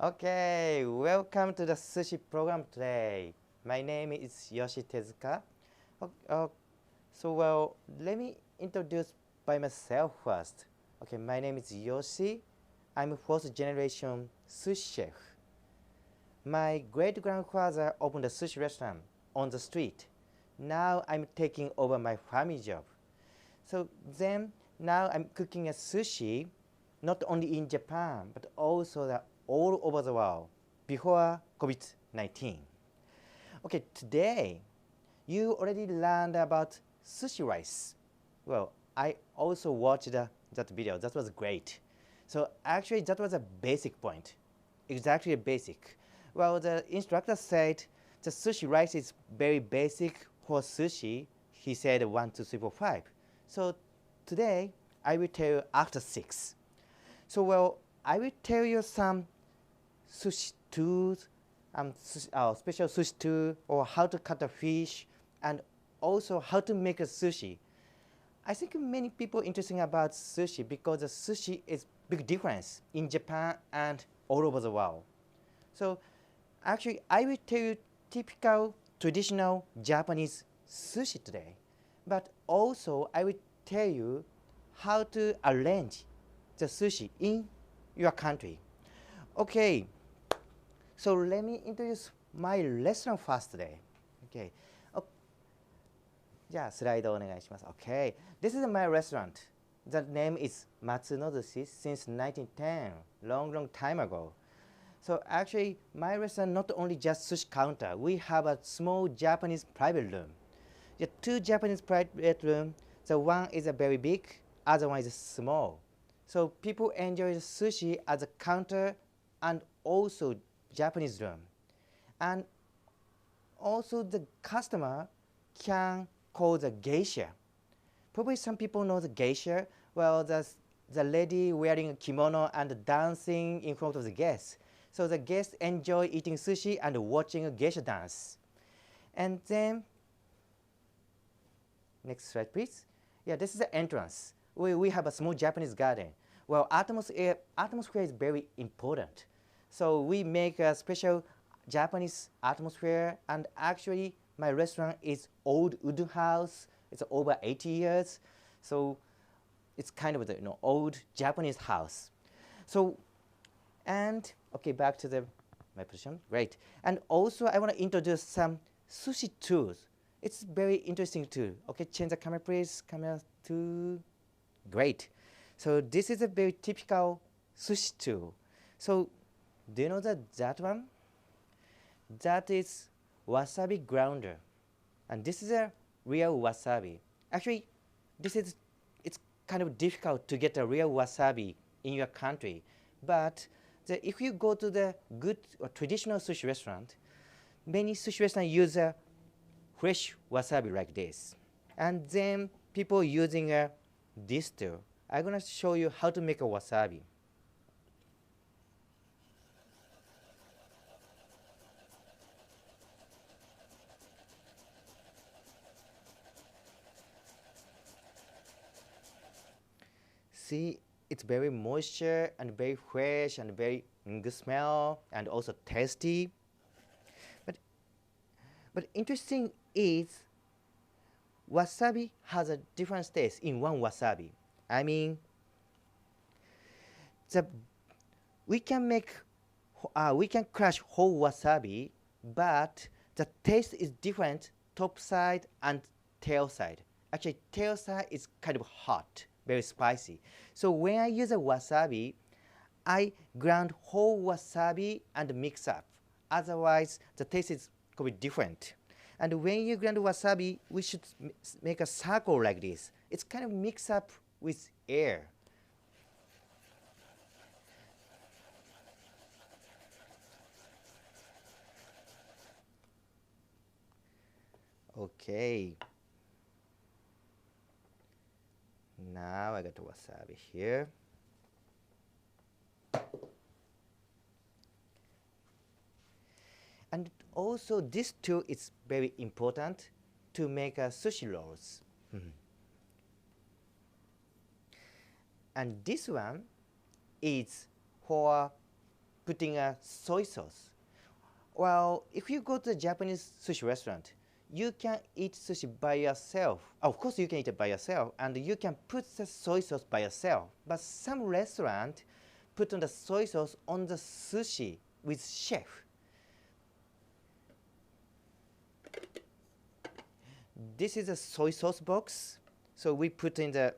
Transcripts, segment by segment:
Okay, welcome to the sushi program today. My name is Yoshi Tezuka. Let me introduce by myself first. Okay, my name is Yoshi. I'm a fourth generation sushi chef. My great grandfather opened a sushi restaurant on the street. Now I'm taking over my family job. So then now I'm cooking a sushi not only in Japan but also all over the world before COVID-19. Okay, today you already learned about sushi rice. Well, I also watched that video. That was great. So actually that was a basic point, exactly a basic. Well, the instructor said the sushi rice is very basic for sushi. He said 1, 2, 3, 4, 5. So today I will tell you after 6. So I will tell you some sushi tools, special sushi tool, or how to cut a fish, and also how to make a sushi. I think many people interested about sushi because the sushi is big difference in Japan and all over the world. So actually, I will tell you typical traditional Japanese sushi today, but also I will tell you how to arrange the sushi in your country. Okay, so let me introduce my restaurant first today. Okay. Slideお願いします. Okay, this is my restaurant. The name is Matsunozushi since 1910, long time ago. So actually, my restaurant not only just sushi counter. We have a small Japanese private room. The 2 Japanese private rooms. The one is a very big, other one is small. So people enjoy the sushi as a counter and also Japanese room. And also the customer can call the geisha. Probably some people know the geisha. Well, the lady wearing a kimono and dancing in front of the guests. So the guests enjoy eating sushi and watching a geisha dance. And then, next slide please. Yeah, this is the entrance. We have a small Japanese garden. Well, atmosphere is very important. So we make a special Japanese atmosphere, and actually my restaurant is old wooden house. It's over 80 years. So it's kind of the old Japanese house. So, and okay, back to my position. Great. And also I want to introduce some sushi tools. It's very interesting too. Okay, change the camera please. Camera 2. Great. So this is a very typical sushi tool. So do you know that one? That is wasabi grounder. And this is a real wasabi. Actually, it's kind of difficult to get a real wasabi in your country. But if you go to the good or traditional sushi restaurant, many sushi restaurants use a fresh wasabi like this. And then people using this tool. I'm going to show you how to make a wasabi. See, it's very moisture and very fresh and very good smell and also tasty. But interesting is wasabi has a different taste in one wasabi. I mean, we can crush whole wasabi, but the taste is different top side and tail side. Actually, tail side is kind of hot, very spicy. So when I use a wasabi, I ground whole wasabi and mix up. Otherwise, the taste could be different. And when you grind wasabi, we should make a circle like this. It's kind of mix up with air. Okay. Now I got the wasabi here. And also this tool is very important to make sushi rolls. And this one is for putting a soy sauce. Well, if you go to a Japanese sushi restaurant, you can eat sushi by yourself. Of course, you can eat it by yourself, and you can put the soy sauce by yourself. But some restaurant put on the soy sauce on the sushi with chef. This is a soy sauce box. So we put in the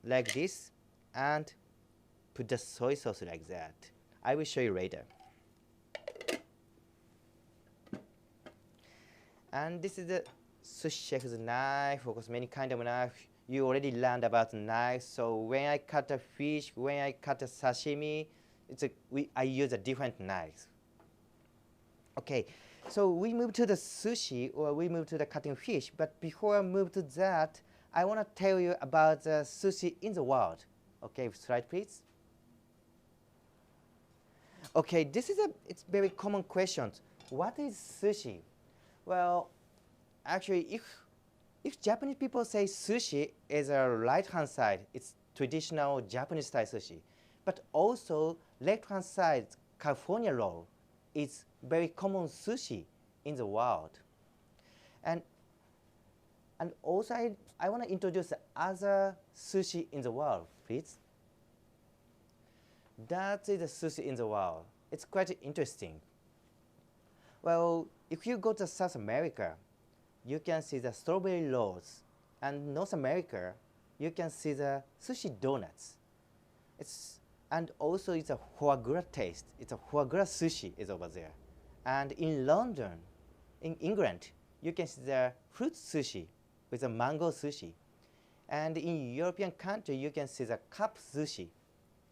like this and put the soy sauce like that. I will show you later. And this is the sushi chef's knife. Of course, many kind of knife. You already learned about knife. So when I cut a fish, when I cut a sashimi, I use a different knife. Okay, so we move to the sushi, or we move to the cutting fish. But before I move to that, I want to tell you about the sushi in the world. Okay, slide please. Okay, it's very common question. What is sushi? Well, actually, if Japanese people say sushi is a right-hand side, it's traditional Japanese style sushi. But also, left-hand side, California roll, is very common sushi in the world. And also, I want to introduce other sushi in the world, please. That is the sushi in the world. It's quite interesting. Well, if you go to South America, you can see the strawberry rolls. And North America, you can see the sushi donuts. And also it's a foie gras taste. It's a foie gras sushi is over there. And in London, in England, you can see the fruit sushi with a mango sushi. And in European country, you can see the cup sushi.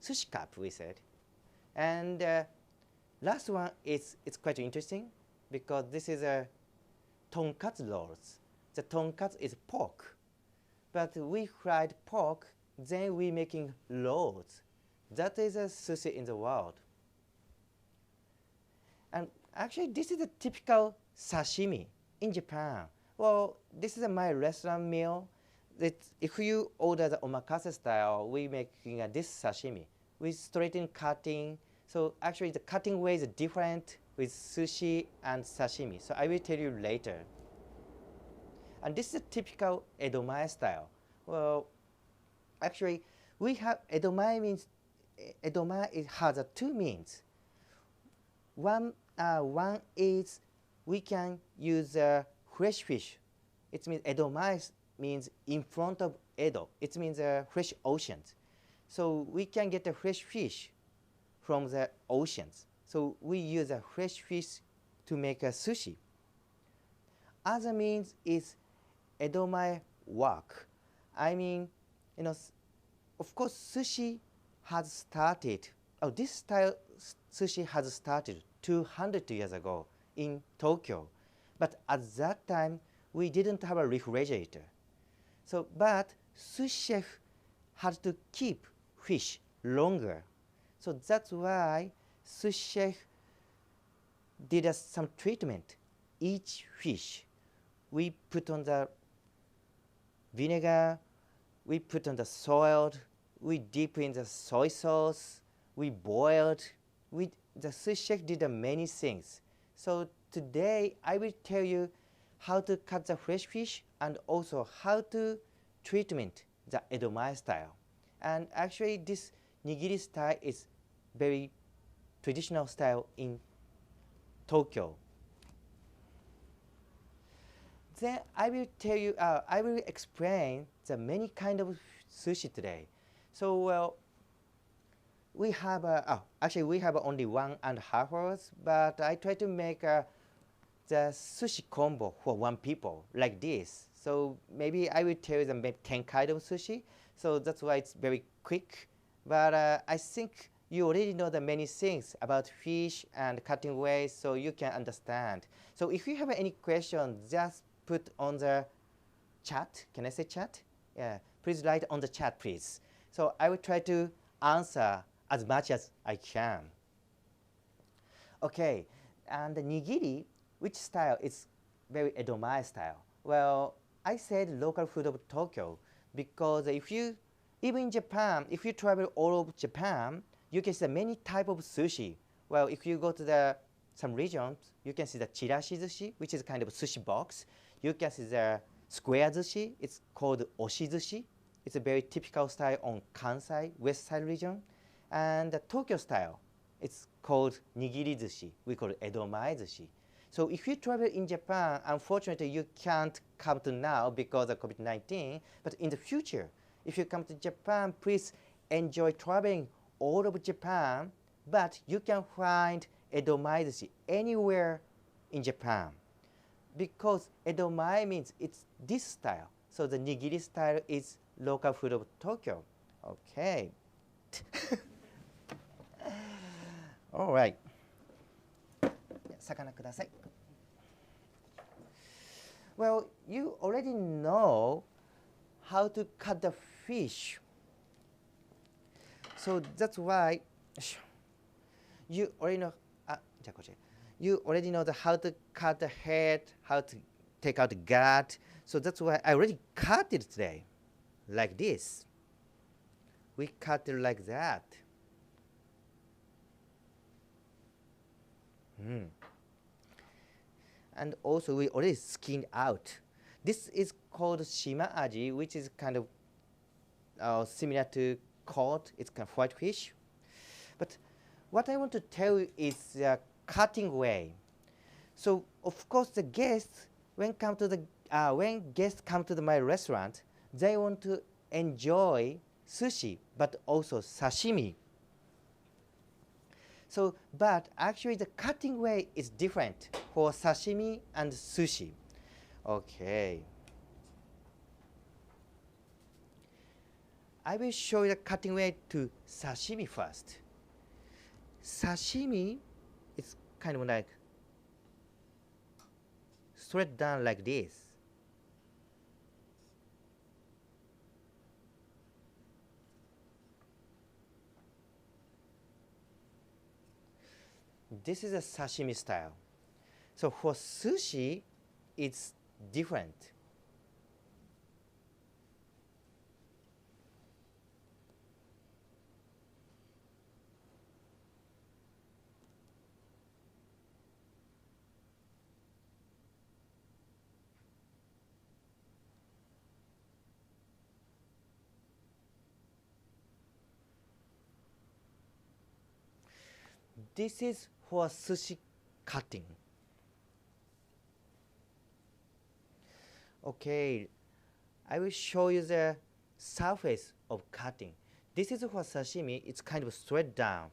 Sushi cup, we said. And last one it's quite interesting because this is a tonkatsu rolls. The tonkatsu is pork. But we fried pork, then we making rolls. That is a sushi in the world. And actually, this is a typical sashimi in Japan. Well, this is my restaurant meal. If you order the omakase style, we making this sashimi with straighten cutting. So actually, the cutting way is different with sushi and sashimi. So I will tell you later. And this is a typical Edomae style. Well, actually, we have Edomae means Edomae has two means. One is we can use fresh fish. It means Edomae means in front of Edo. It means fresh oceans. So we can get a fresh fish from the oceans. So we use a fresh fish to make a sushi. Other means is Edomae wok. I mean, of course, sushi has started. Oh, this style sushi has started 200 years ago in Tokyo. But at that time, we didn't have a refrigerator. So, but sushi chef had to keep fish longer. So that's why sushi chef did some treatment. Each fish, we put on the vinegar, we put on the salt, we dip in the soy sauce, we boiled. The sushi chef did many things. So today I will tell you how to cut the fresh fish and also how to treatment the Edomae style. And actually this nigiri style is very traditional style in Tokyo. Then I will tell you, I will explain the many kind of sushi today. So well, we have actually we have only 1.5 hours, but I try to make the sushi combo for one people like this. So maybe I will tell you the maybe 10 kind of sushi. So that's why it's very quick. But I think you already know the many things about fish and cutting ways, so you can understand. So if you have any question, just put on the chat. Can I say chat? Yeah, please write on the chat, please. So I will try to answer as much as I can. Okay, and the nigiri, which style is very Edomae style? Well, I said local food of Tokyo because even in Japan, if you travel all over Japan, you can see many type of sushi. Well, if you go to some regions, you can see the chirashi sushi, which is kind of sushi box. You can see the square sushi. It's called oshizushi. It's a very typical style on Kansai, west side region. And the Tokyo style, it's called Nigiri sushi. We call it Edomae sushi. So if you travel in Japan, unfortunately, you can't come to now because of COVID-19. But in the future, if you come to Japan, please enjoy traveling all over Japan. But you can find Edomae sushi anywhere in Japan. Because Edomae means it's this style. So the Nigiri style is local food of Tokyo. Okay. All right. 魚ください. Well, you already know how to cut the fish. So that's why you already know, you already know how to cut the head, how to take out the gut. So that's why I already cut it today, like this. We cut it like that. And also we already skinned out. This is called shima aji, which is kind of similar to cod. It's kind of white fish. But what I want to tell you is the cutting way. So of course the guests, when guests come to my restaurant, they want to enjoy sushi, but also sashimi. So, but actually the cutting way is different for sashimi and sushi. Okay. I will show you the cutting way to sashimi first. Sashimi is kind of like straight down like this. This is a sashimi style. So for sushi, it's different. This is for sushi cutting. Okay, I will show you the surface of cutting. This is for sashimi, it's kind of straight down.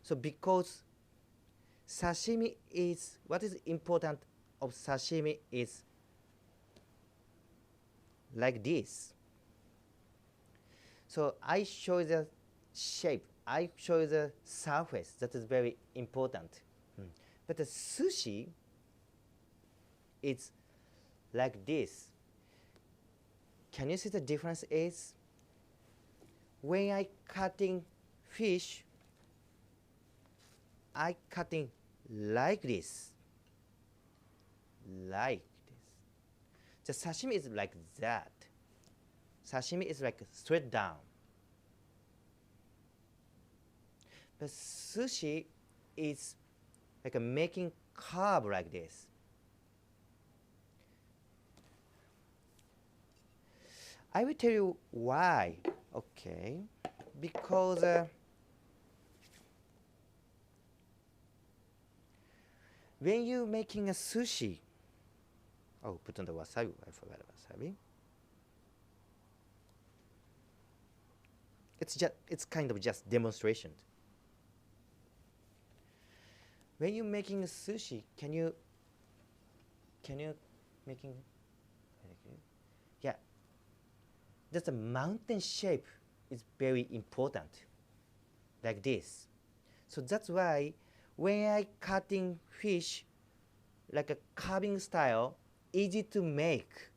So because sashimi is, what is important of sashimi is like this. So I show you the shape. I show you the surface. That is very important. But the sushi, it's like this. Can you see the difference is? When I cutting fish, I cutting like this. Like this. The sashimi is like that. Sashimi is like straight down. But sushi is like making curve like this. I will tell you why. Okay, because when you're making a sushi, oh, put on the wasabi. I forgot wasabi. It's kind of just demonstration. When you're making a sushi, can you making, yeah, just a mountain shape is very important, like this. So that's why when I cutting fish, like a carving style, easy to make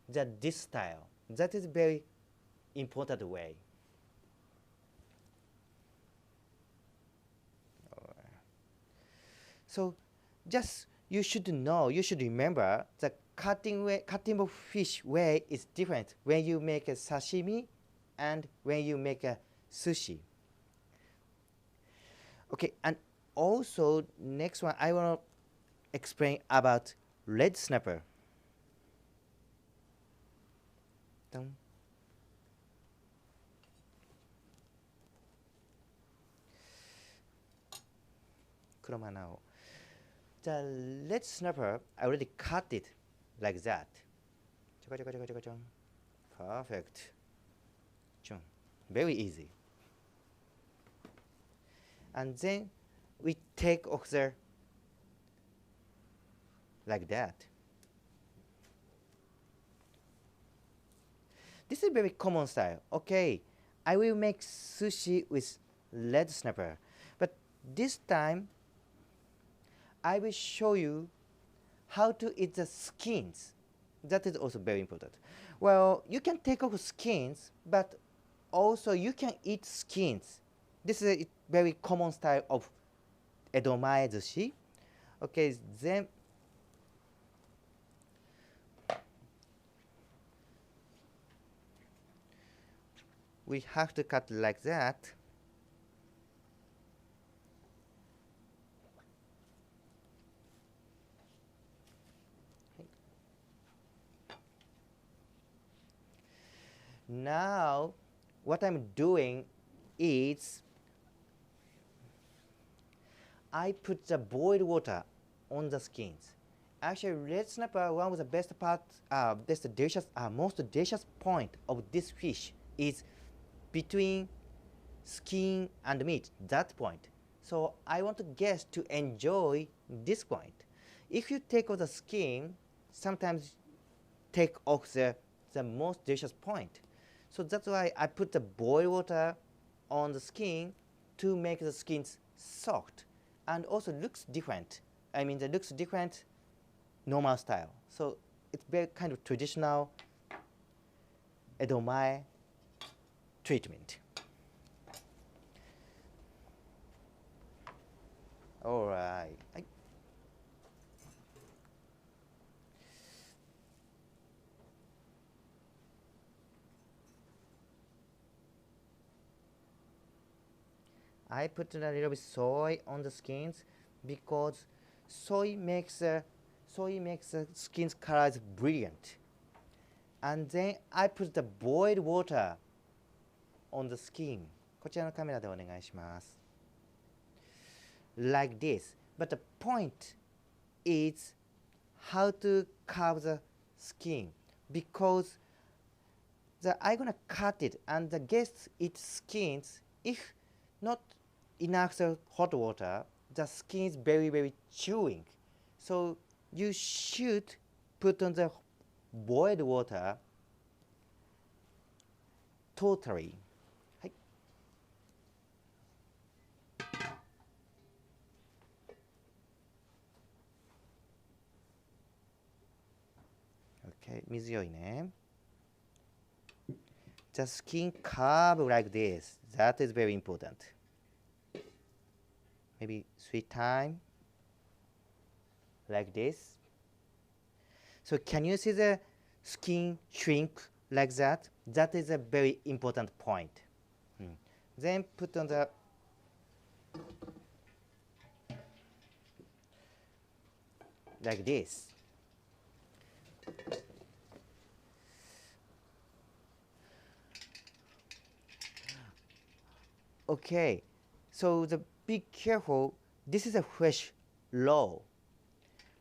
this style. That is very important way. So just you should know, you should remember the cutting of fish way is different when you make a sashimi and when you make a sushi. Okay, and also, next one, I want to explain about red snapper. Dun. Kuromanao. The red snapper, I already cut it like that. Perfect. Very easy. And then we take off the like that. This is very common style. Okay, I will make sushi with red snapper, but this time I will show you how to eat the skins. That is also very important. Well, you can take off skins, but also you can eat skins. This is a very common style of Edomae sushi. Okay, then we have to cut like that. Now, what I'm doing is I put the boiled water on the skins. Actually, red snapper, one of the best part, most delicious point of this fish is between skin and meat, that point. So I want the guests to enjoy this point. If you take off the skin, sometimes take off the most delicious point. So that's why I put the boiled water on the skin to make the skins soft and also looks different. I mean, it looks different normal style. So it's very kind of traditional Edomae treatment. All right. I put a little bit soy on the skins because soy makes the skin's colors brilliant. And then I put the boiled water on the skin. こちらのカメラでお願いします。Like this. But the point is how to carve the skin because I'm gonna cut it and the guests eat skins. If not enough hot water, the skin is very, very chewing. So you should put on the boiled water totally. Okay, 水よいね. The skin curve like this. That is very important. Maybe 3 times like this. So can you see the skin shrink like that? That is a very important point. Then put on the like this. Okay, so be careful. This is a fresh raw,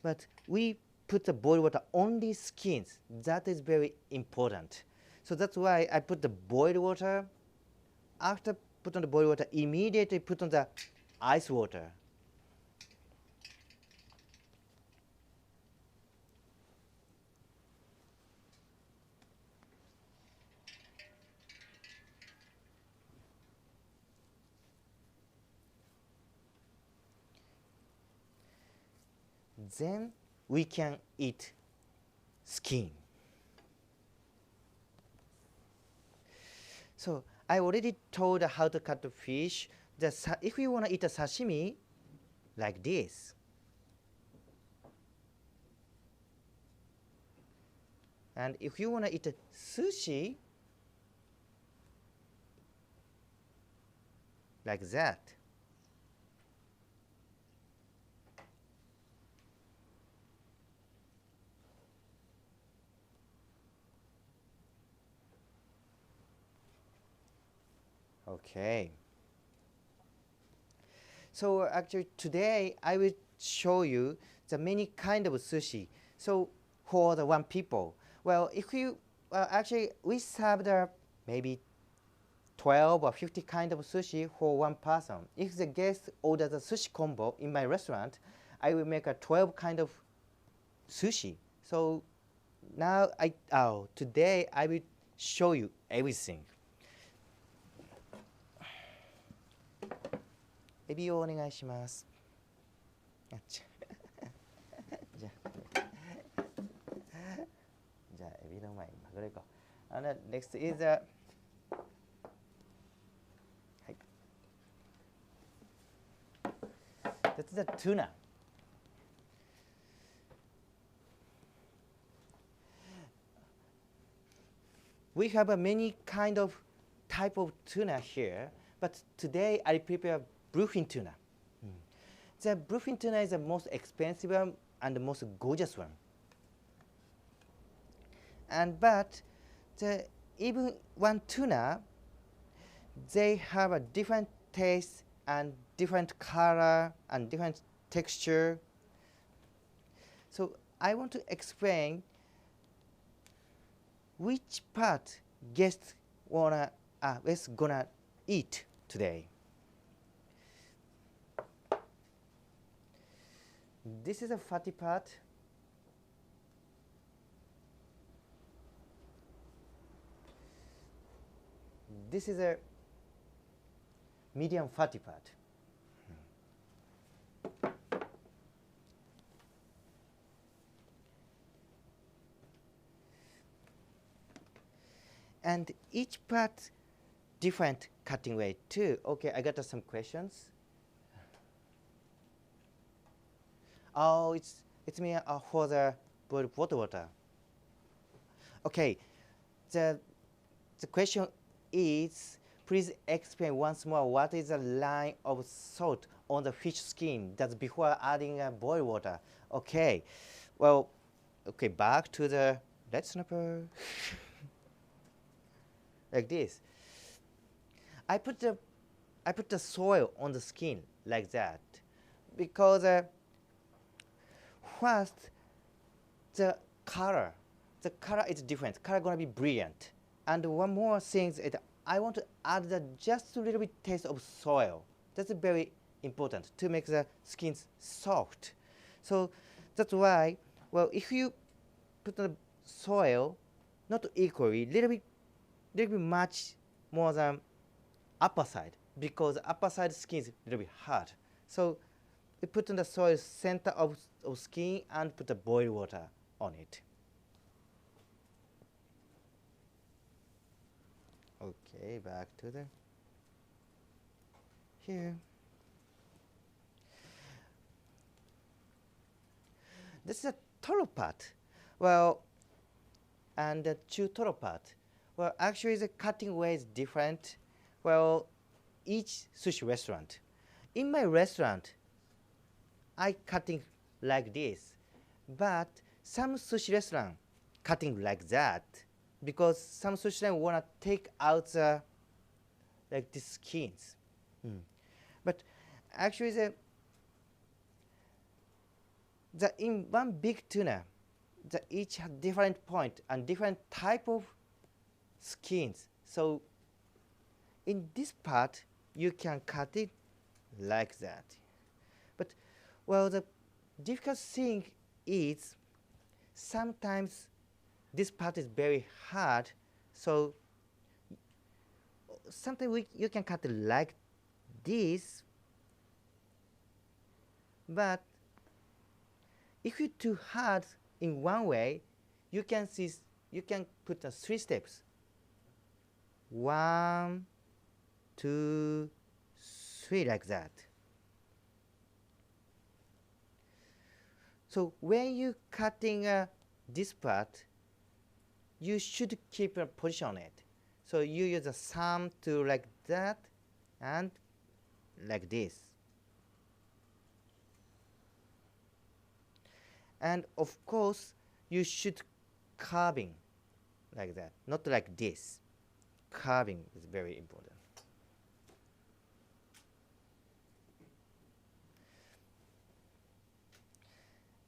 but we put the boiled water on the skins. That is very important. So that's why I put the boiled water. After put on the boiled water, immediately put on the ice water. Then we can eat skin. So I already told how to cut the fish. If you want to eat a sashimi, like this. And if you want to eat a sushi, like that. Okay. So actually today I will show you the many kind of sushi. So for the one people, well, if you actually we serve the maybe 12 or 50 kind of sushi for one person. If the guest orders a sushi combo in my restaurant, I will make a 12 kind of sushi. So now today I will show you everything. エビをお願いします。あっちじゃあエビの前にマグロいこう。And next is a はい。That's the tuna. We have a many kind of type of tuna here, but today I prepare bluefin tuna. The bluefin tuna is the most expensive one and the most gorgeous one. But even one tuna, they have a different taste and different color and different texture. So I want to explain which part guests gonna eat today. This is a fatty part. This is a medium fatty part. And each part different cutting weight too. Okay, I got some questions. Oh, it's me for the boiled water. Okay, the question is, please explain once more what is the line of salt on the fish skin that's before adding boiled water. Okay, well, okay, back to the red snapper. Like this. I put the soil on the skin like that because first the color is different. Color gonna be brilliant. And one more thing is I want to add just a little bit taste of soil. That's very important to make the skins soft. So that's why, well, if you put the soil not equally, little bit much more than upper side, because upper side skin is a little bit hard. So we put in the soil center of skin and put the boiled water on it. Okay, back to the here. This is a toro part. Well, and the chutoro part. Well, actually the cutting way is different. Well, each sushi restaurant. In my restaurant, I cutting like this, but some sushi restaurant cutting like that because some sushi restaurant wanna take out the like the skins. But actually the in one big tuna, the each have different point and different type of skins. So in this part, you can cut it like that. But, well, the difficult thing is sometimes this part is very hard. So sometimes you can cut it like this. But if it's too hard in one way, you can put 3 steps. 1, 2, 3, like that. So when you cutting this part, you should keep a position on it. So you use a thumb to like that and like this. And of course, you should carving like that, not like this. Carving is very important.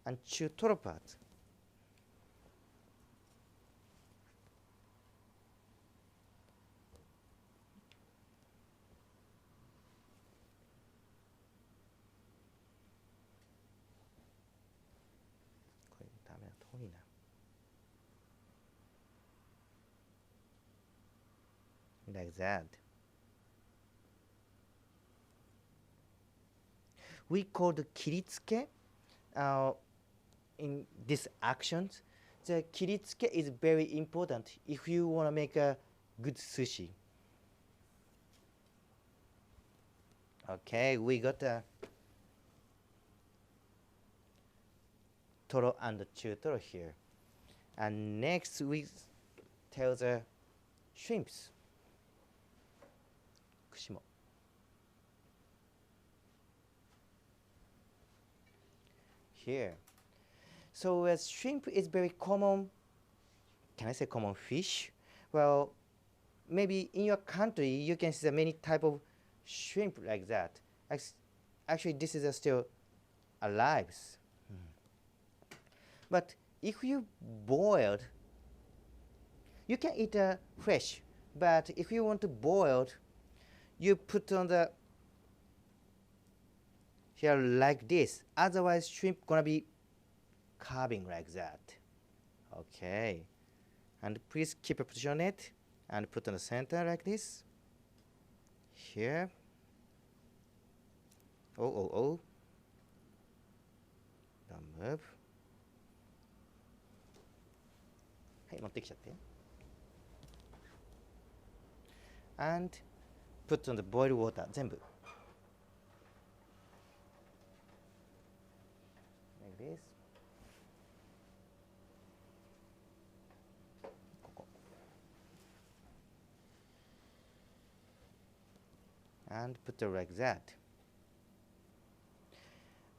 and 中トロパーツ。これダメだ、遠いな。Like that. We call the 切りつけ in these actions. The 切りつけ is very important if you want to make a good sushi. Okay, we got the toro and chutoro here. And next we tell the shrimps. Kushimo. Here. So shrimp is very common. Can I say common fish? Well, maybe in your country you can see many type of shrimp like that. Actually, this is still alive. But if you boiled, you can eat fresh. But if you want to boil, you put on the here like this. Otherwise, shrimp gonna be carving like that. Okay. And please keep a position on it and put on the center like this. Here. Oh. Don't move. はい、持ってきちゃって。And put on the boiled water 全部。Like this. ここ。And put it like that.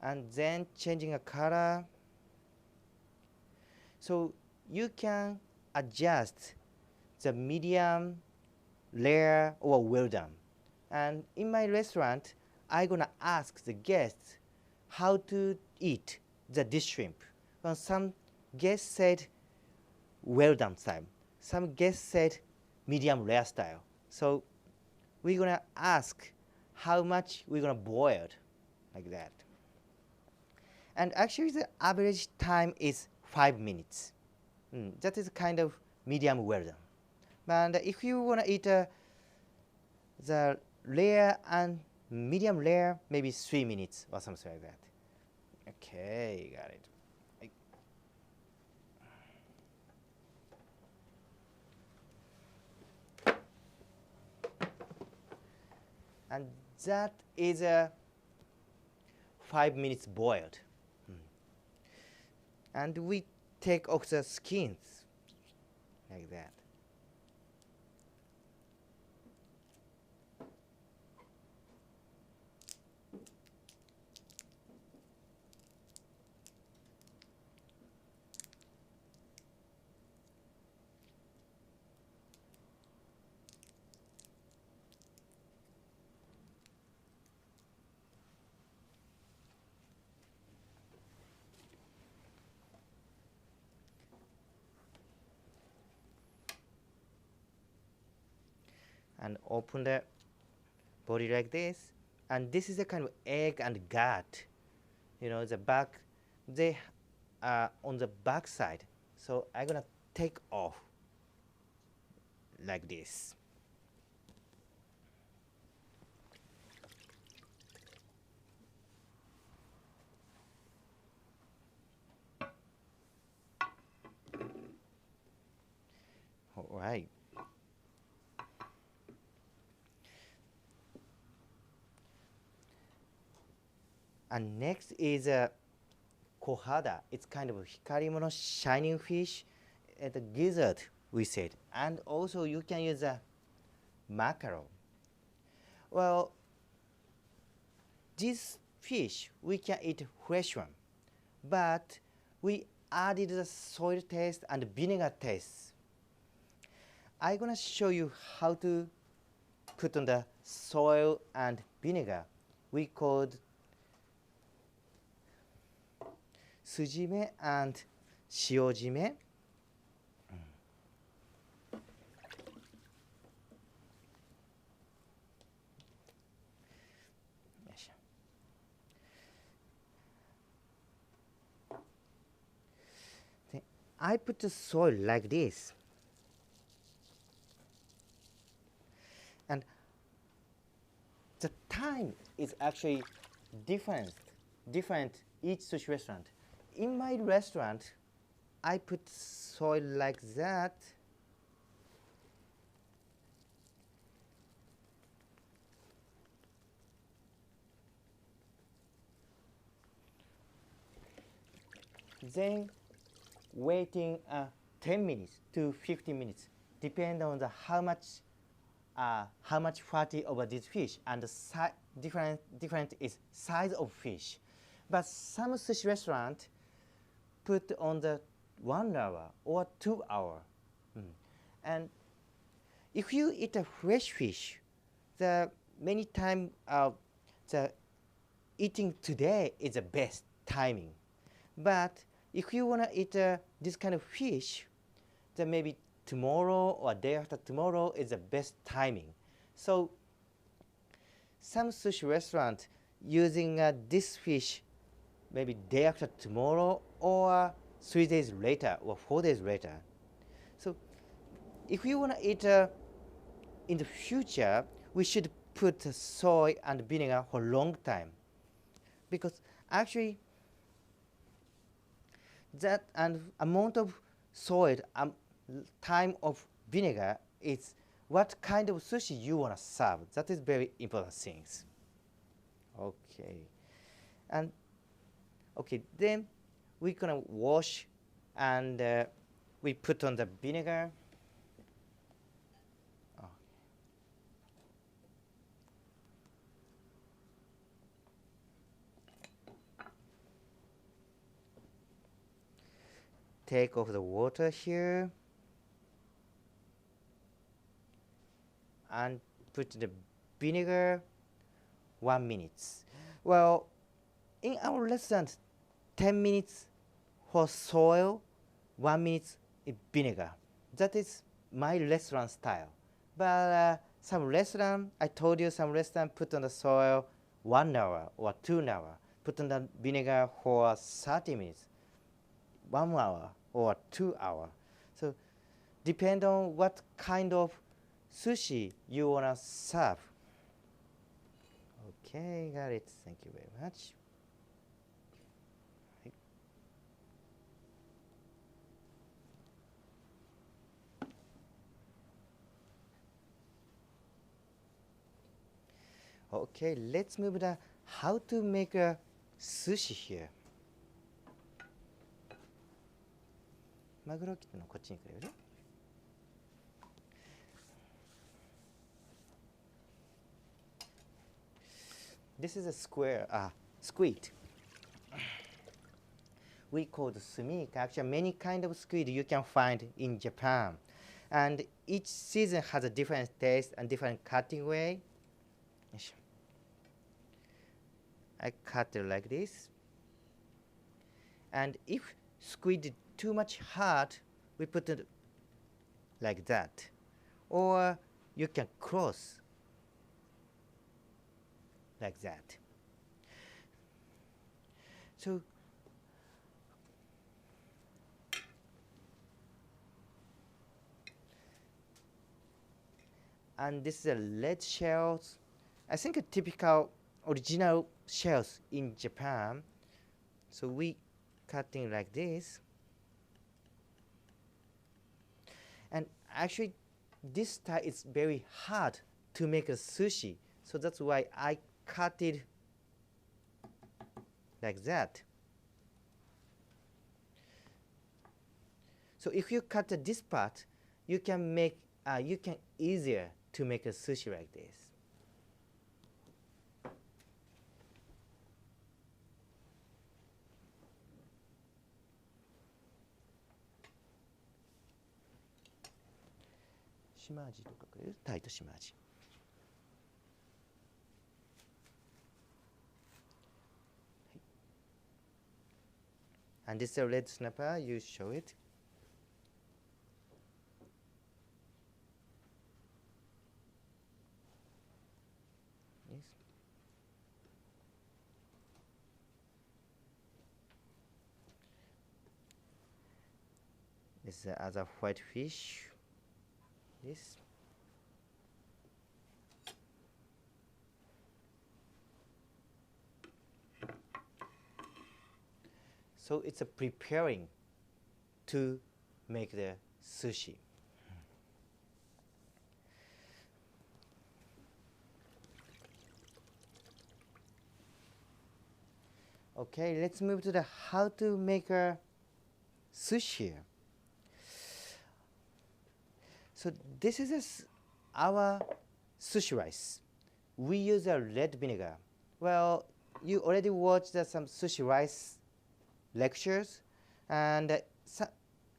And then changing a color. So you can adjust the medium, rare, or well done. And in my restaurant, I'm gonna ask the guests how to eat this shrimp. Well, some guests said well done style. Some guests said medium rare style. So we're gonna ask how much we're gonna boil like that. And actually the average time is 5 minutes. That is kind of medium well done. And if you want to eat the rare and medium rare, maybe 3 minutes or something like that. Okay, got it. And that is 5 minutes boiled. And we take off the skins like that. And open the body like this. And this is a kind of egg and gut. You know, the back, they are on the back side. So I'm gonna take off like this. All right. And next is kohada. It's kind of a hikarimono shining fish, the gizzard, we said. And also you can use a mackerel. Well, this fish, we can eat fresh one. But we added the soy taste and vinegar taste. I'm going to show you how to put on the soy and vinegar. We called sujime and shiojime. I put the soil like this. And the time is actually different each sushi restaurant. In my restaurant, I put soil like that. Then waiting 10 minutes to 15 minutes, depend on the how much fatty over this fish, and the different is size of fish. But some sushi restaurant put on the 1 hour or 2 hour. And if you eat a fresh fish, the many time the eating today is the best timing. But if you want to eat this kind of fish, then maybe tomorrow or day after tomorrow is the best timing. So some sushi restaurant using this fish maybe day after tomorrow or 3 days later or 4 days later. So if you want to eat in the future, we should put soy and vinegar for a long time, because actually that and amount of soy, time of vinegar is what kind of sushi you want to serve. That is very important things. Okay, and okay, then we're gonna wash and we put on the vinegar. Take off the water here and put the vinegar 1 minute. Well, in our restaurant, 10 minutes for soil, 1 minute in vinegar. That is my restaurant style. But some restaurant, I told you, some restaurant put on the soil 1 hour or 2 hours, put on the vinegar for 30 minutes, 1 hour or 2 hours. So depend on what kind of sushi you want to serve. Okay, got it. Thank you very much. Okay, let's move to how to make a sushi here. マグロ切ったのこっちに来るよね。This is a squid. We call it sumika. Actually, many kind of squid you can find in Japan, and each season has a different taste and different cutting way. I cut it like this, and if squid is too much hard, we put it like that, or you can cross like that. So and this is a red shells. I think a typical original shells in Japan. So we cutting like this. And actually this style is very hard to make a sushi. So that's why I cut it like that. So if you cut this part, you can make easier to make a sushi like this. Shimaji とかくれるタイトシマジ。And this is a red snapper, you show it. Yes. This is the other white fish. This. So it's a preparing to make the sushi. Okay, let's move to the how to make a sushi. So this is our sushi rice. We use a red vinegar. Well, you already watched some sushi rice lectures, and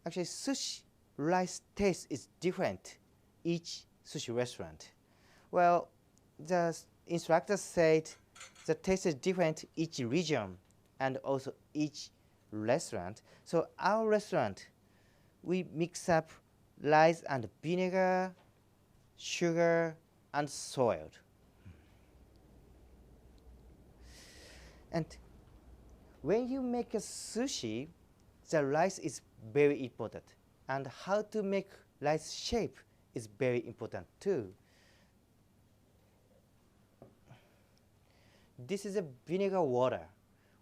actually sushi rice taste is different each sushi restaurant. Well, the instructors said the taste is different each region and also each restaurant. So our restaurant, we mix up rice and vinegar, sugar, and salt. And when you make a sushi, the rice is very important. And how to make rice shape is very important too. This is a vinegar water.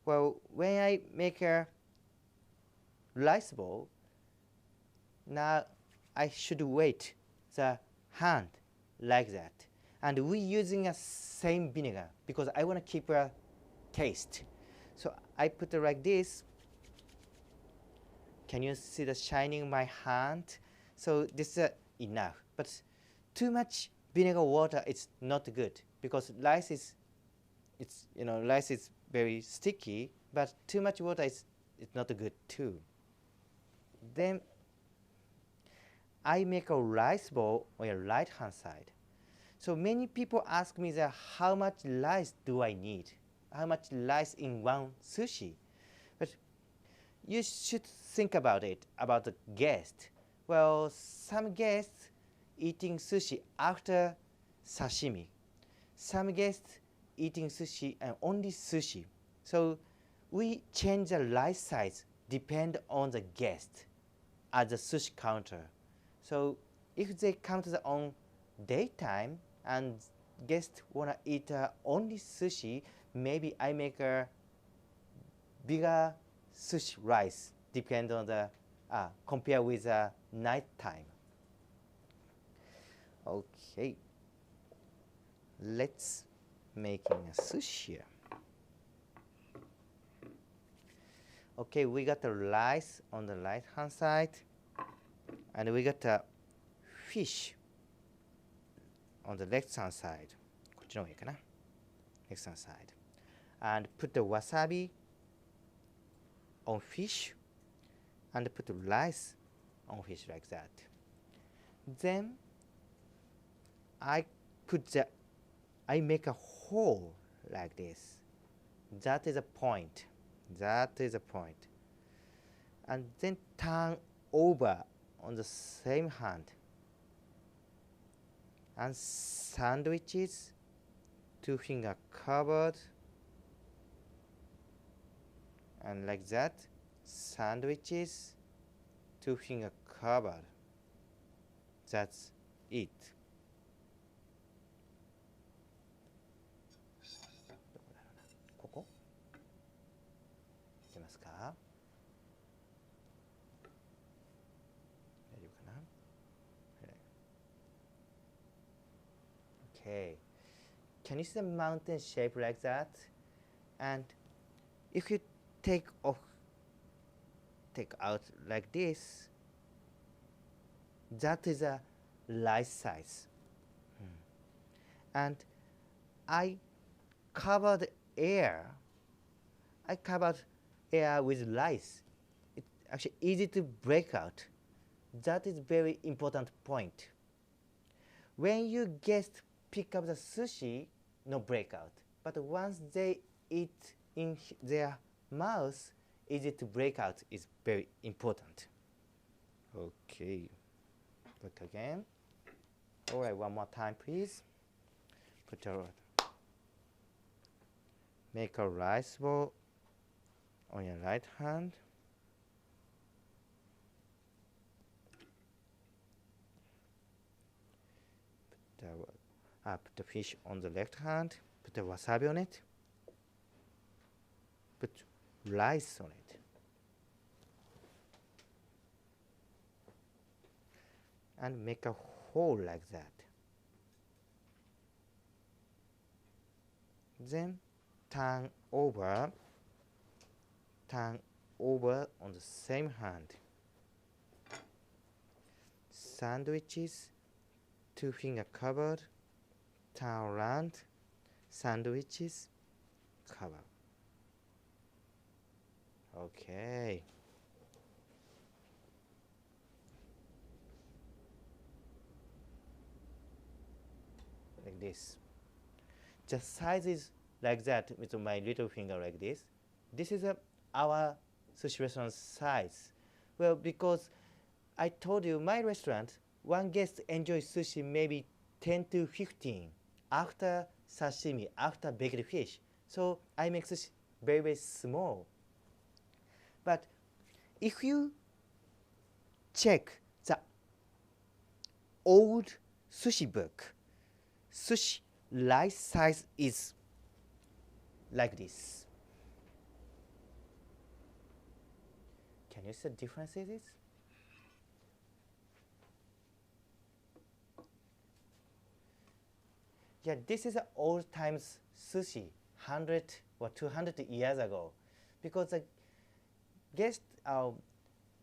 Well, when I make a rice bowl, now I should wet the hand like that. And we're using a same vinegar because I want to keep a taste. So I put it like this. Can you see the shining in my hand? So this is enough. But too much vinegar water is not good because rice is, rice is very sticky. But too much water is not good too. Then I make a rice bowl on your right hand side. So many people ask me that how much rice do I need? How much rice in one sushi? But you should think about it, about the guest. Well, some guests eating sushi after sashimi. Some guests eating sushi and only sushi. So we change the rice size depend on the guest at the sushi counter. So if they come to the on daytime and guests wanna eat only sushi, maybe I make a bigger sushi rice, depend on the compare with night time. Okay, let's making a sushi. Okay, we got the rice on the right hand side, and we got the fish on the left hand side. こっちの方がいいかな? Left hand side. And put the wasabi on fish and put the rice on fish like that. Then I make a hole like this. That is a point. That is a point. And then turn over on the same hand. And sandwiches, 2 finger covered. And like that, sandwiches, 2 finger covered. That's it. Okay. Can you see the mountain shape like that? And if you take out like this, that is a rice size. And I covered air. I covered air with rice. It's actually easy to break out. That is very important point. When you guest pick up the sushi, no breakout. But once they eat in their mouth, easy to break out is very important. Okay, look again. All right, one more time, please. Make a rice bowl on your right hand. Put the fish on the left hand. Put the wasabi on it. Put rice on it. And make a hole like that. Then turn over on the same hand. Sandwiches, 2-finger covered, turn around, sandwiches, cover. Okay. Like this. The size is like that with my little finger like this. This is our sushi restaurant size. Well, because I told you my restaurant, one guest enjoys sushi maybe 10 to 15 after sashimi, after baked fish. So I make sushi very, very small. But if you check the old sushi book, sushi rice size is like this. Can you see the differences? Yeah, this is old times sushi, 100 or 200 years ago, because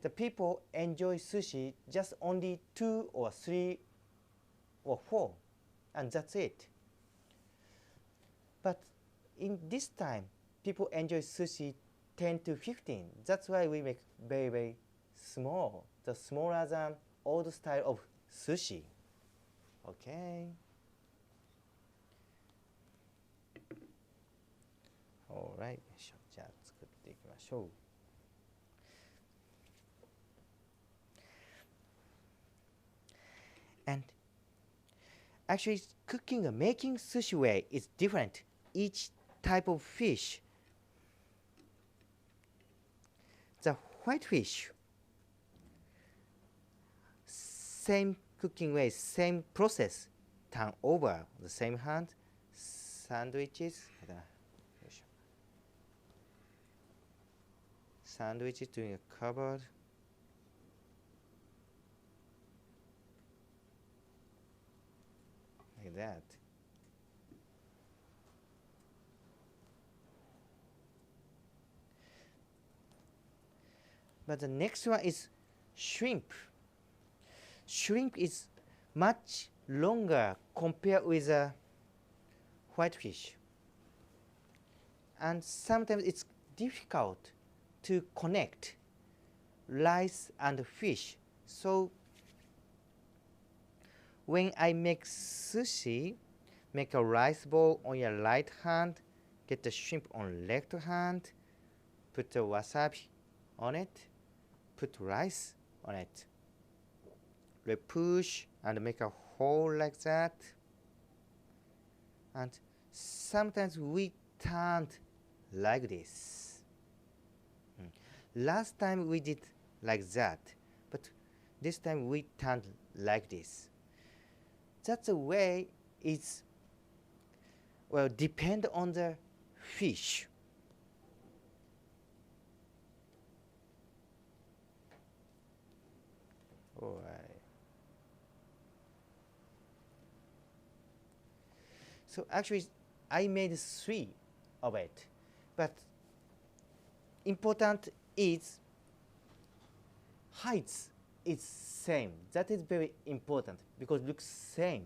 the people enjoy sushi just only 2 or 3 or 4, and that's it. But in this time, people enjoy sushi 10 to 15. That's why we make very, very small, the smaller than old style of sushi. Okay. Alright, じゃあ作っていきましょう。And actually, cooking and making sushi way is different. Each type of fish. The white fish, same cooking way, same process. Turn over the same hand, sandwiches. Sandwiches doing a cupboard. Like that. But the next one is shrimp. Shrimp is much longer compared with a whitefish. And sometimes it's difficult to connect rice and fish. So when I make sushi, make a rice bowl on your right hand, get the shrimp on left hand, put the wasabi on it, put rice on it. Push and make a hole like that. And sometimes we turned like this. Last time we did like that, but this time we turned like this. That's the way it's, well, depend on the fish. All right. So actually, I made 3 of it, but important is height is same. That is very important because it looks same.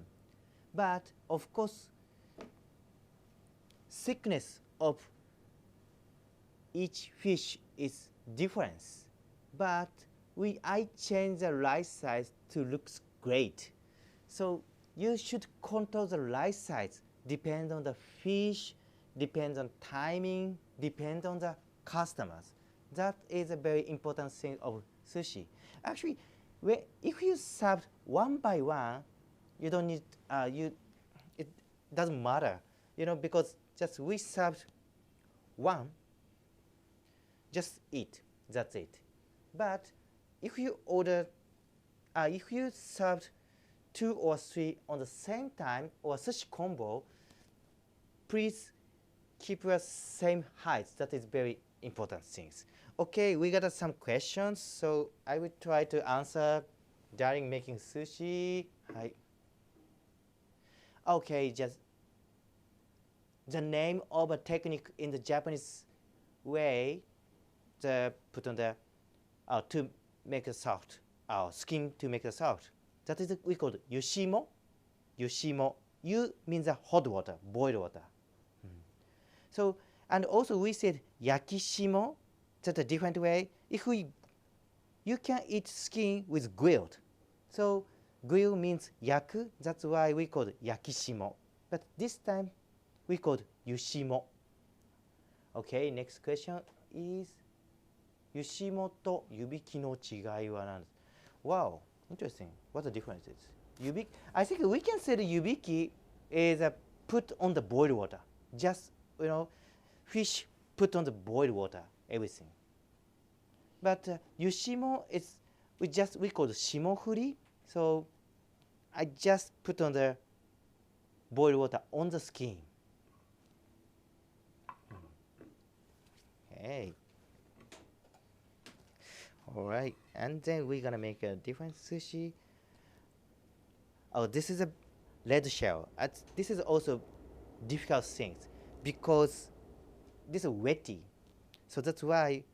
But of course, thickness of each fish is different. But I change the rice size to look great. So you should control the rice size. Depends on the fish, depends on timing, depends on the customers. That is a very important thing of sushi. Actually, if you serve one by one, you don't need it doesn't matter, because just we served one, just eat. That's it. But if you if you served 2 or 3 on the same time or sushi combo, please keep your same height. That is very important things. Okay, we got some questions, so I will try to answer during making sushi. Hi. Okay, just the name of a technique in the Japanese way, put on the to make it soft, skin to make it soft. That is we call yoshimo. Yoshimo. You means the hot water, boiled water. So, and also we said yakishimo. That's a different way. You can eat skin with grilled. So grill means yaku. That's why we called yakishimo. But this time we called yoshimo. Okay, next question is yoshimo to yubiki no chigai wa nan? Wow, interesting. What the difference is? I think we can say the yubiki is put on the boiled water. Just fish put on the boiled water, everything. But yoshimo is we call it shimofuri. So I just put on the boiled water on the skin. Okay. All right, and then we're gonna make a different sushi. Oh, this is a red shell. This is also difficult things because this is wetty. So that's why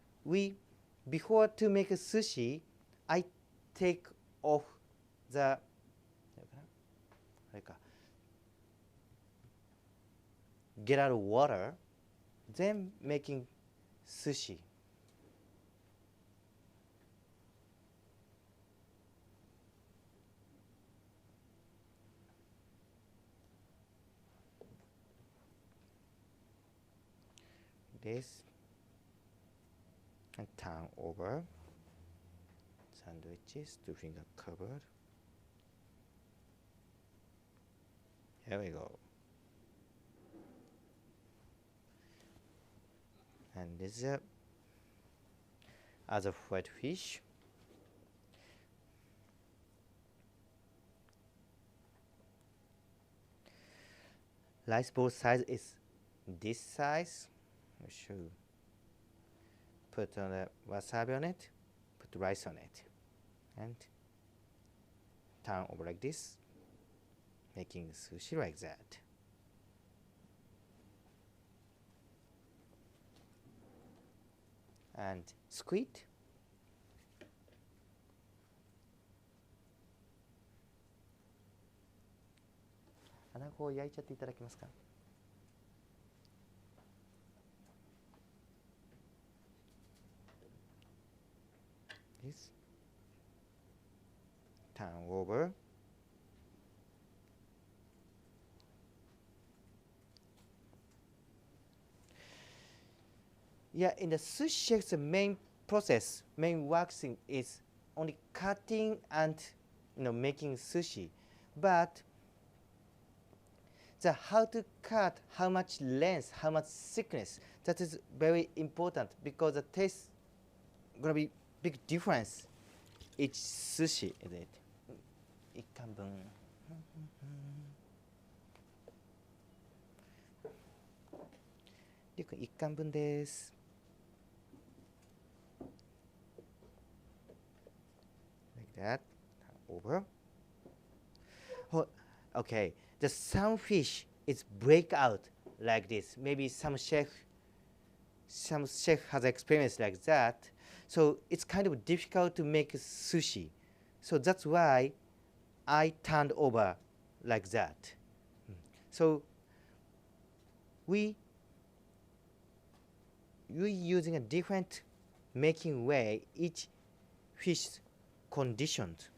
before to make a sushi, I take off the get out of water, then making sushi. This and turn over sandwiches to finger covered. Here we go. And this is other white fish. Rice bowl size is this size. I should put on the wasabi on it, put rice on it, and turn over like this, making sushi like that. And squid.穴子を焼いちゃっていただけますか? This. Turn over. Yeah, in the sushi, the main process, main waxing is only cutting and making sushi, but the how to cut, how much length, how much thickness, that is very important because the taste gonna be big difference each sushi is it. 1貫分りゅうくん1貫分です。Like that. Over. Oh, okay. The some fish is break out like this. Maybe some chef has experience like that. So it's kind of difficult to make sushi. So that's why I turned over like that. So we using a different making way each fish conditioned.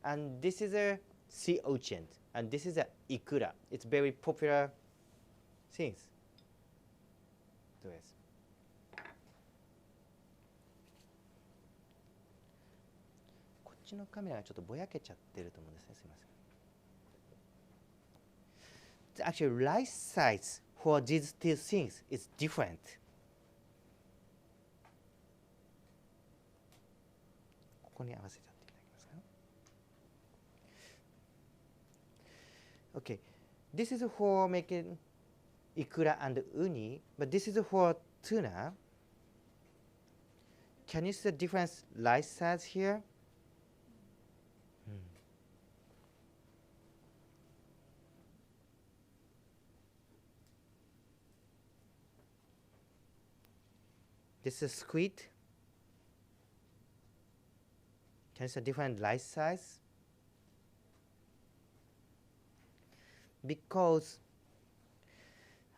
And this is a sea urchin, and this is a ikura. It's very popular things. どうです。こっちのカメラがちょっとぼやけちゃってると思うんですね。すみません。Actually, light size for these two things is different. ここに合わせちゃっていただけますか。Okay, this is for making ikura and uni, but this is for tuna. Can you see the difference light size here? This is squid. Can you see the different light size? Because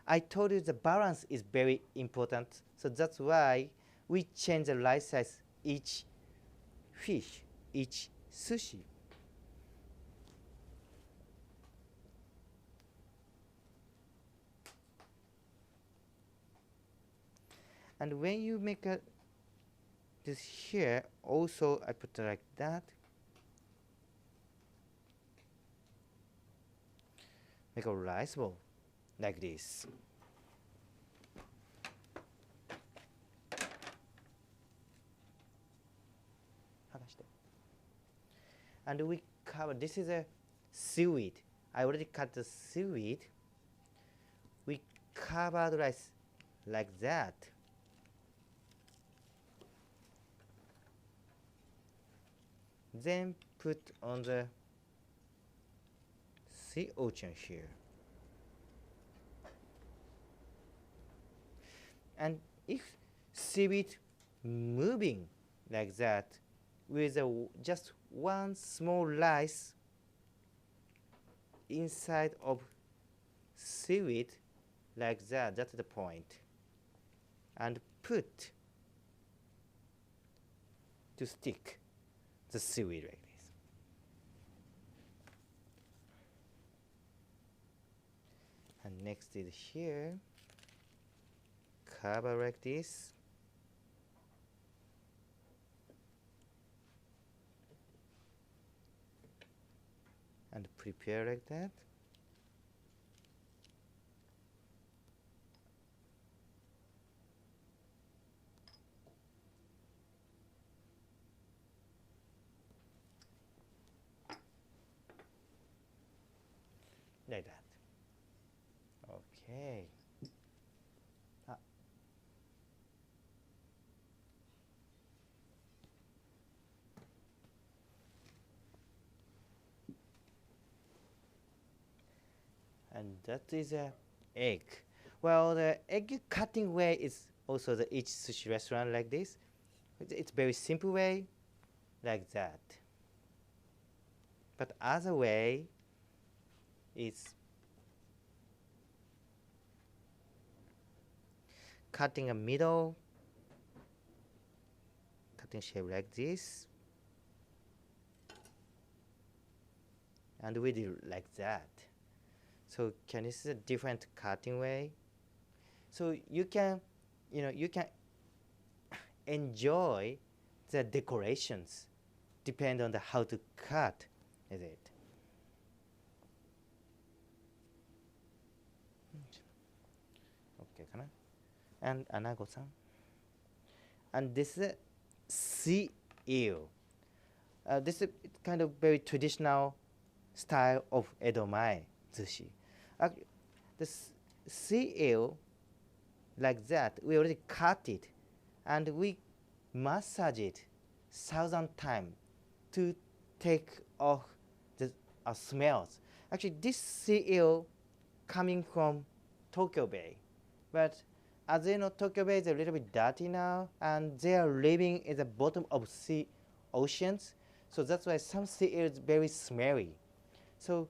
I told you the balance is very important, so that's why we change the light size each fish, each sushi. And when you make this here, also I put it like that. Make a rice bowl like this. And we cover, this is a seaweed. I already cut the seaweed. We cover the rice like that. Then put on the sea urchin here. And if seaweed moving like that with just one small rice inside of seaweed like that, that's the point. And put to stick the seaweed like this. And next is here, cover like this. And prepare like that. Like that. Okay. And that is a egg. Well, the egg cutting way is also the each sushi restaurant like this. It's very simple way, like that. But other way is cutting a middle, cutting shape like this, and we do like that. So can you see a different cutting way? So you can, you can enjoy the decorations, depend on the how to cut, is it? Okay, kana? And anago-san. And this is a sea eel. This is kind of very traditional style of Edomae sushi. The sea eel, like that, we already cut it, and we massage it 1,000 times to take off the smells. Actually, this sea eel coming from Tokyo Bay, but as you know, Tokyo Bay is a little bit dirty now, and they are living in the bottom of oceans, so that's why some sea eel is very smelly. So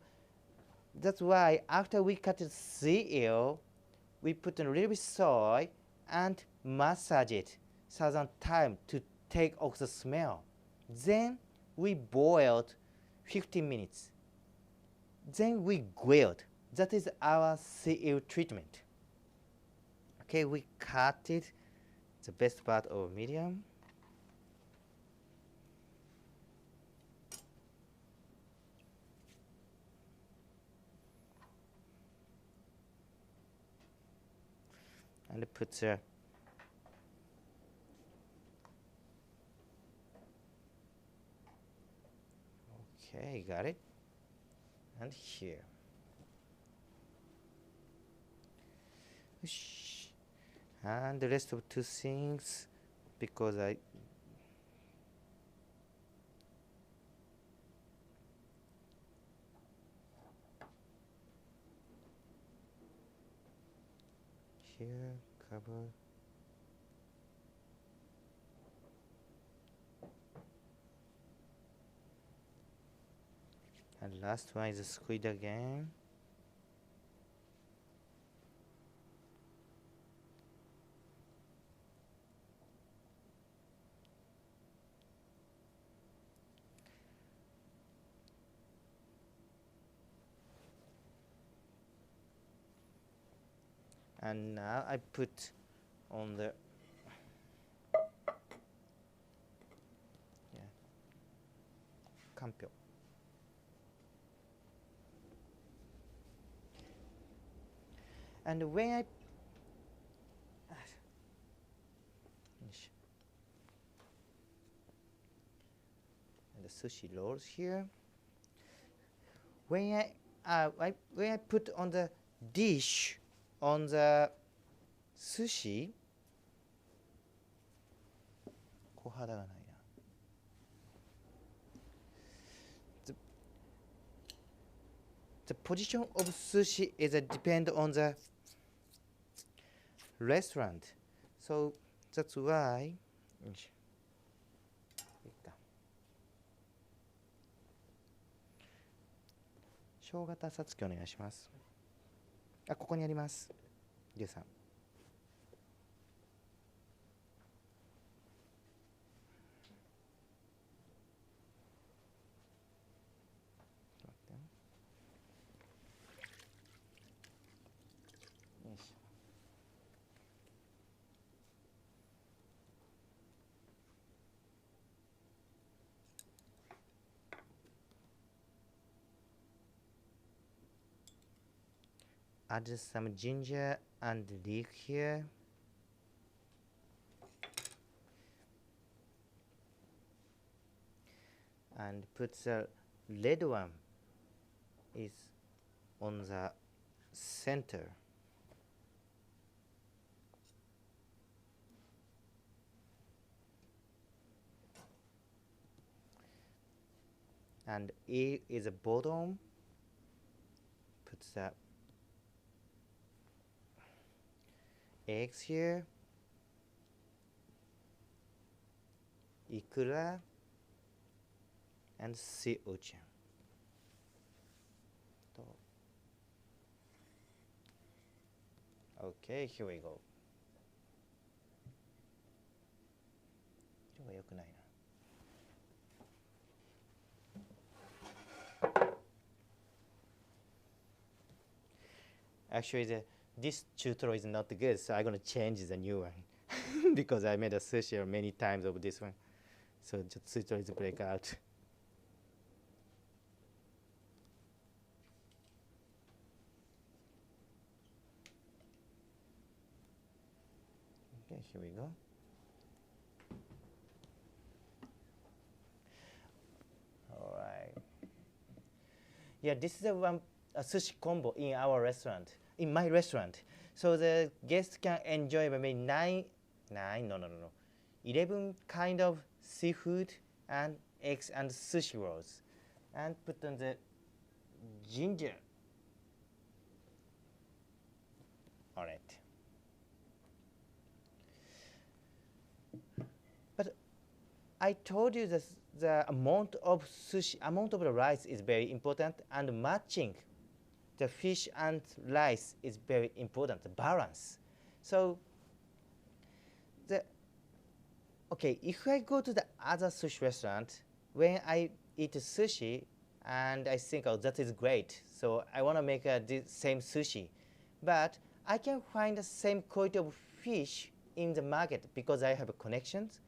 that's why after we cut the sea eel, we put a little bit soy and massage it 1,000 times to take off the smell. Then we boiled 15 minutes. Then we grilled. That is our sea eel treatment. Okay, we cut it, the best part of medium. And put the okay, got it. And here. And the rest of two things, because I here cover. And last one is a squid again. And now I put on the kampyo. And when I and the sushi rolls here, when I put on the dish on the sushi, 小肌がないな。The position of sushi is depend on the restaurant, so that's why. 小型さつきお願いします。あ、ここにあります。リュウさん。よいしょ。Add some ginger and leek here. And put the red one is on the center. And E is a bottom. Put the eggs here, ikura, and sea urchin. Okay, here we go. 色が良くないな。Actually, this tutorial is not good, so I'm going to change the new one because I made a sushi many times of this one. So the tutorial is break out. Okay, here we go. All right. Yeah, this is a sushi combo in our restaurant. In my restaurant, so the guests can enjoy maybe 11 kind of seafood and eggs and sushi rolls, and put on the ginger. All right. But I told you that the amount of the rice is very important, and matching the fish and rice is very important, the balance. So, if I go to the other sushi restaurant, when I eat sushi, and I think, oh, that is great, so I want to make the same sushi. But I can find the same quality of fish in the market because I have connections,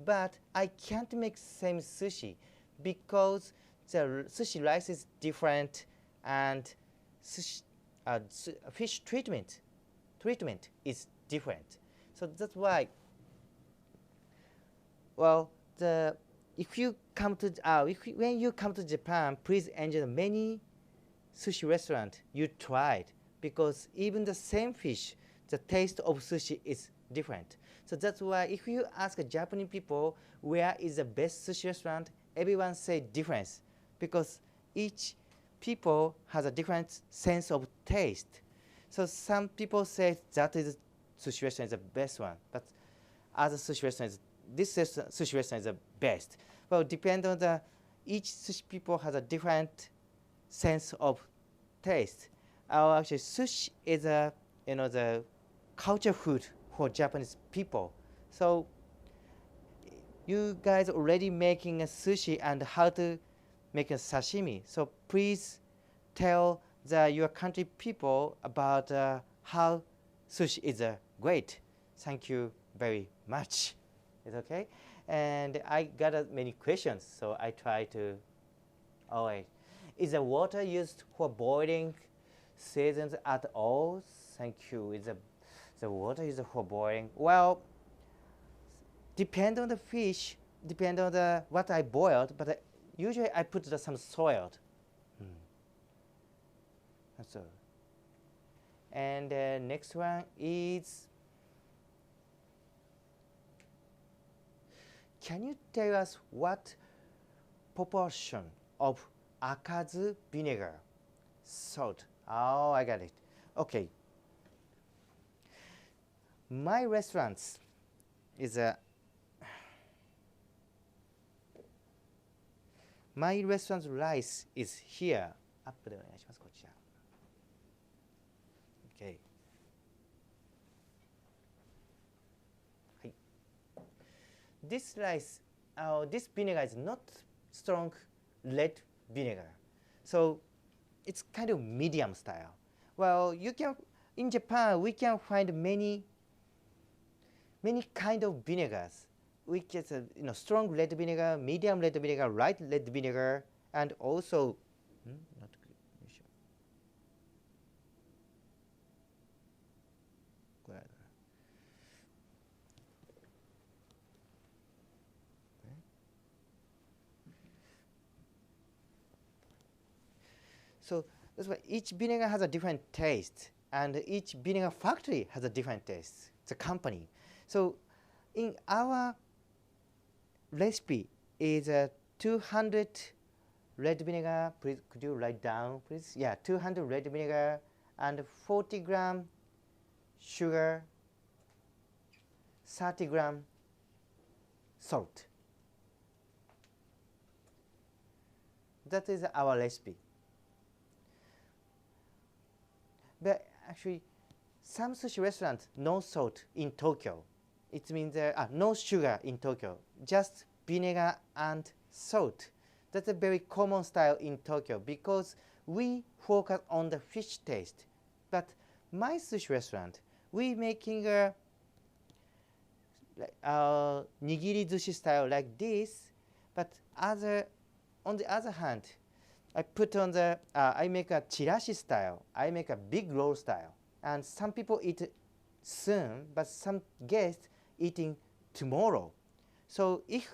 but I can't make same sushi because the sushi rice is different and sushi, fish treatment is different. So that's why. Well, if you come to when you come to Japan, please enjoy many sushi restaurant you tried because even the same fish, the taste of sushi is different. So that's why if you ask Japanese people where is the best sushi restaurant, everyone say difference because each people has a different sense of taste. So some people say that is sushi restaurant is the best one, but other sushi restaurants, this sushi restaurant is the best. Well, depend on the each sushi people has a different sense of taste. Actually, sushi is a the culture food for Japanese people. So you guys already making a sushi and how to make a sashimi. So please tell your country people about how sushi is great. Thank you very much. It's okay. And I got many questions, so I try to. Oh wait, is the water used for boiling seasons at all? Thank you. Is the water used for boiling? Well, depend on the fish, depend on the what I boiled, but usually I put some soiled. That's all. And next one is. Can you tell us what proportion of akazu vinegar, salt? Oh, I got it. Okay. My restaurants is my restaurant's rice is here. アップでお願いします。こちら。Okay. This rice, this vinegar is not strong red vinegar, so it's kind of medium style. Well, you can in Japan we can find many kind of vinegars. We get strong red vinegar, medium red vinegar, light red vinegar, and also not sure. So that's why each vinegar has a different taste, and each vinegar factory has a different taste. It's a company. So in our recipe is 200 red vinegar. Please, could you write down, please? Yeah, 200 red vinegar and 40 gram sugar, 30 gram salt. That is our recipe. But actually, some sushi restaurants no salt in Tokyo. It means no sugar in Tokyo, just vinegar and salt. That's a very common style in Tokyo because we focus on the fish taste. But my sushi restaurant, we making a Nigiri sushi style like this, but on the other hand, I put on the, I make a chirashi style. I make a big roll style. And some people eat it soon, but some guests eating tomorrow. So if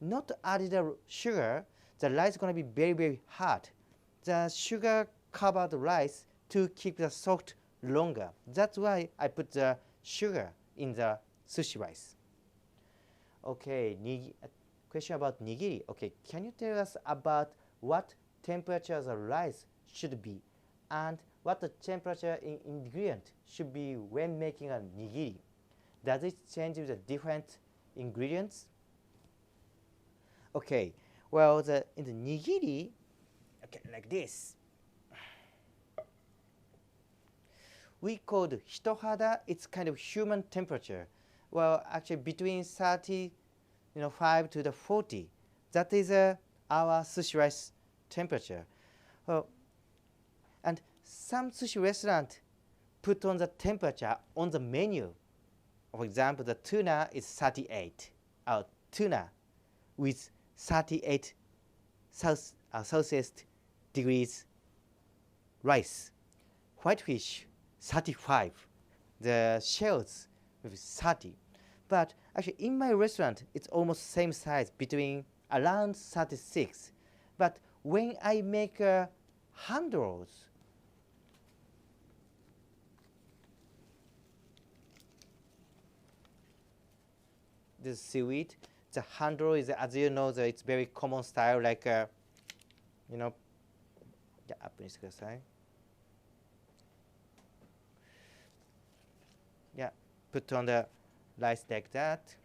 not added the sugar, the rice is going to be very, very hard. The sugar covered the rice to keep the soft longer. That's why I put the sugar in the sushi rice. Okay, question about nigiri. Okay, can you tell us about what temperature the rice should be and what the temperature in ingredient should be when making a nigiri? Does it change with the different ingredients? Okay, well, in the nigiri, okay, like this. We called hitohada, it's kind of human temperature. Well, actually between 35 to the 40. That is our sushi rice temperature. And some sushi restaurant put on the temperature on the menu. For example, the tuna is 38, tuna with 38 Celsius degrees rice. Whitefish, 35. The shells with 30. But actually, in my restaurant, it's almost same size, between around 36. But when I make hand rolls, this seaweed, the hand roll is, as you know, it's very common style, like, you know, yeah, put on the rice like that.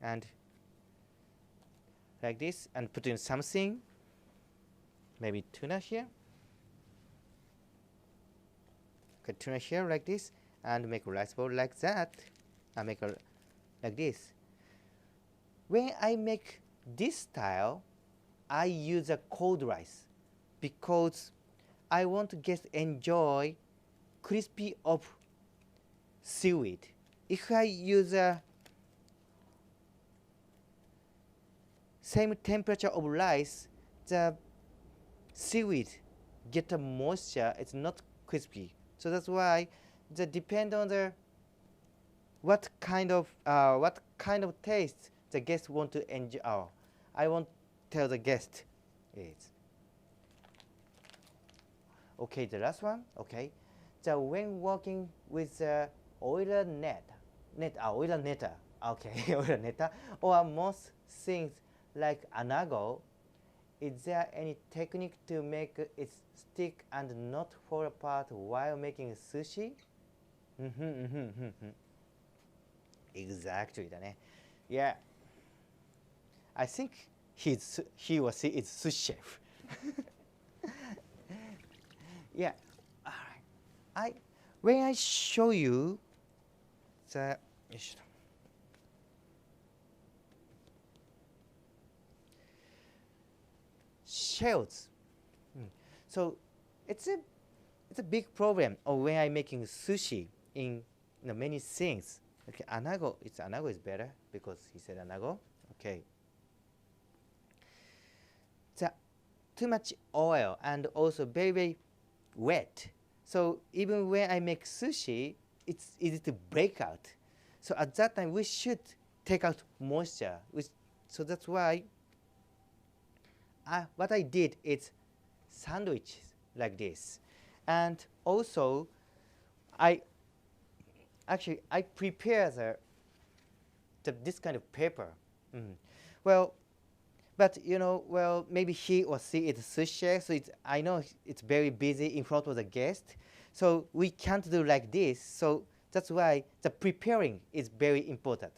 And like this, and put in something, maybe tuna here. Okay, tuna here like this, and make a rice bowl like that, and make a like this. When I make this style, I use a cold rice because I want to get enjoy crispy of seaweed. If I use a same temperature of rice, the seaweed get a moisture. It's not crispy. So that's why the depend on the what kind of taste the guest want to enjoy. I want to tell the guest is. Okay, the last one. Okay, so when working with the oiler oiler netter. Okay, oiler netter, or most things like anago, is there any technique to make it stick and not fall apart while making sushi? Exactly, yeah. I think he or she is sushi chef. Yeah. All right. When I show you the shells, so it's a big problem when I'm making sushi in many things. Okay, anago is better because he said anago. Okay. Too much oil and also very, very wet. So even when I make sushi, it's easy to break out. So at that time, we should take out moisture. So that's why what I did is sandwiches like this. And also, I prepare this kind of paper. Well, but maybe he or she is sushi, so I know it's very busy in front of the guest, so we can't do like this. So that's why the preparing is very important.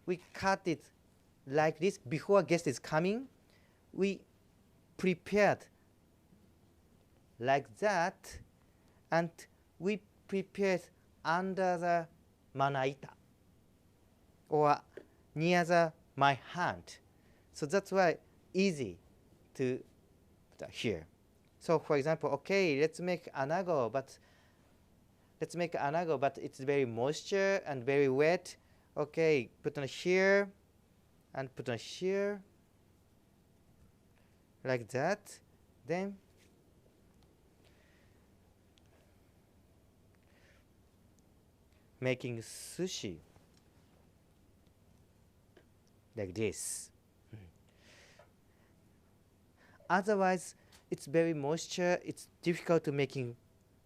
We cut it like this before guest is coming. We prepared like that, and we prepared under the manaita or near my hand. So that's why easy to put here. So for example, okay, let's make anago, but it's very moisture and very wet. Okay, put on here and put on here like that. Then making sushi like this. Otherwise, it's very moisture. It's difficult to making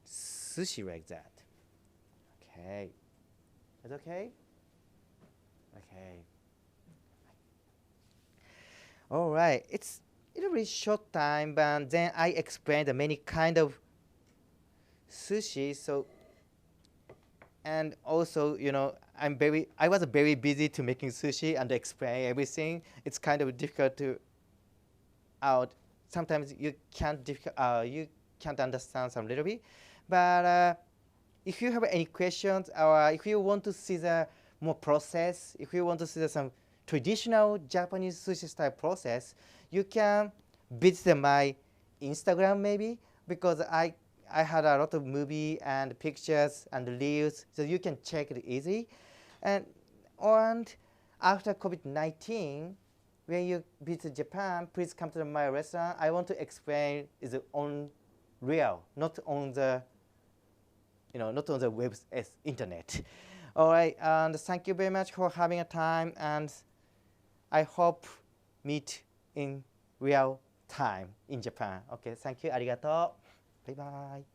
sushi like that. Okay, that's okay. Okay. All right. It's a really short time, but then I explained the many kind of sushi. So, and also, I was very busy to making sushi and explain everything. It's kind of difficult to sometimes you can't understand some little bit, but if you have any questions or if you want to see the more process, if you want to see some traditional Japanese sushi style process, you can visit my Instagram maybe, because I had a lot of movie and pictures and reels, so you can check it easy. And after COVID-19, when you visit Japan, please come to my restaurant. I want to explain is on real, not on the not on the web internet. All right, and thank you very much for having a time, and I hope meet in real time in Japan. Okay, thank you, ありがとう。バイバイ。